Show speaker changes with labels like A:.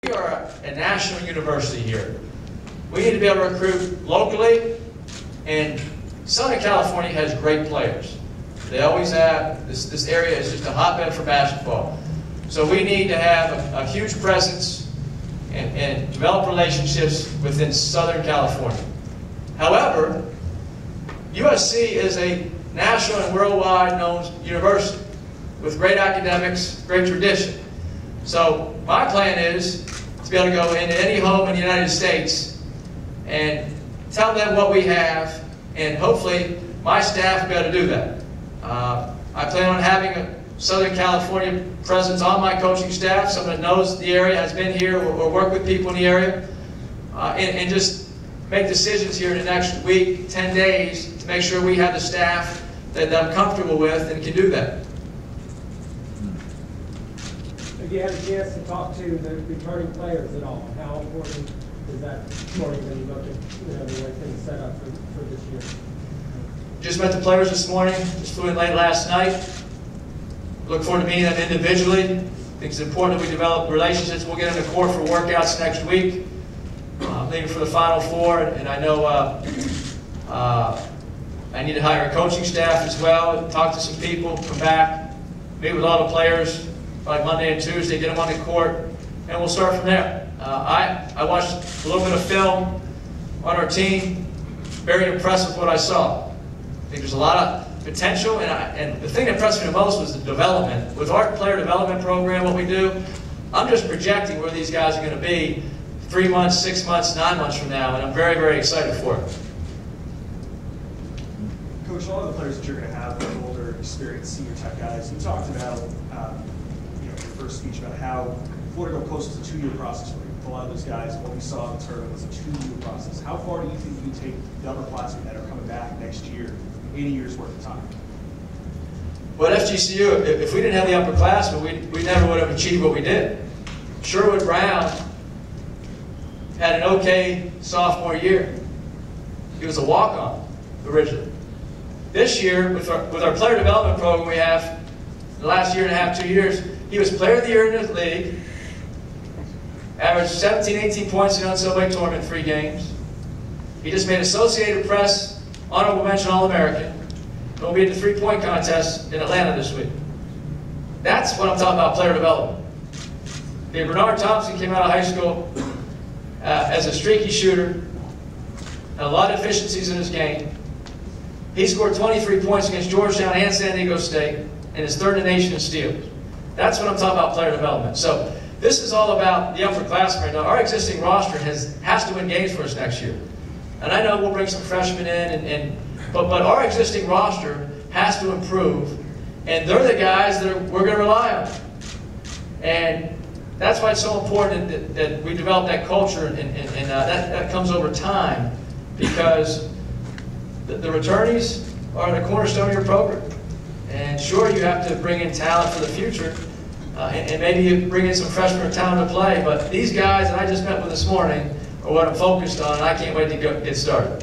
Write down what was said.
A: We are a national university here. We need to be able to recruit locally, and Southern California has great players. They always have. This area is just a hotbed for basketball. So we need to have a huge presence and develop relationships within Southern California. However, USC is a national and worldwide known university with great academics, great tradition. So my plan is to be able to go into any home in the United States and tell them what we have, and hopefully my staff will be able to do that. I plan on having a Southern California presence on my coaching staff, someone that knows the area, has been here, or worked with people in the area, and just make decisions here in the next week, 10 days, to make sure we have the staff that I'm comfortable with and can do that.
B: Have you had a chance to talk to the returning players at all? How important is that for you when you look at the way things set up for this year?
A: Just met the players this morning. Just flew in late last night. Look forward to meeting them individually. I think it's important that we develop relationships. We'll get in the court for workouts next week. I'm leaving for the Final Four, and I know I need to hire a coaching staff as well, talk to some people, come back, meet with all the players like Monday and Tuesday, get them on the court, and we'll start from there. I watched a little bit of film on our team. Very impressed with what I saw. I think there's a lot of potential, and the thing that impressed me the most was the development. With our player development program, what we do, I'm just projecting where these guys are going to be 3 months, 6 months, 9 months from now, and I'm very, very excited for it.
C: Coach, a lot of the players that you're going to have are older, experienced, senior type guys. You talked about, your first speech about how Florida Gulf Coast is a 2-year process for you. A lot of those guys, what we saw in the tournament was a 2-year process. How far do you think you can take the upperclassmen that are coming back next year, 80 years worth of time?
A: Well, at FGCU, if we didn't have the upperclassmen, we never would have achieved what we did. Sherwood Brown had an okay sophomore year. He was a walk-on originally. This year, with our player development program we have, the last year and a half, 2 years, he was player of the year in the league, averaged 17, 18 points in the NCAA tournament, 3 games. He just made Associated Press honorable mention All-American. He'll be at the 3-point contest in Atlanta this week. That's what I'm talking about, player development. Okay, Bernard Thompson came out of high school as a streaky shooter, had a lot of efficiencies in his game. He scored 23 points against Georgetown and San Diego State, and is 3rd in the nation in steals. That's what I'm talking about, player development. So this is all about the upperclassmen. Now, our existing roster has to win games for us next year. And I know we'll bring some freshmen in, but our existing roster has to improve, and they're the guys that we're going to rely on. And that's why it's so important that we develop that culture, and that comes over time, because the returnees are the cornerstone of your program. And sure, you have to bring in talent for the future, and maybe you bring in some freshman talent to play, but these guys that I just met with this morning are what I'm focused on, and I can't wait to get started.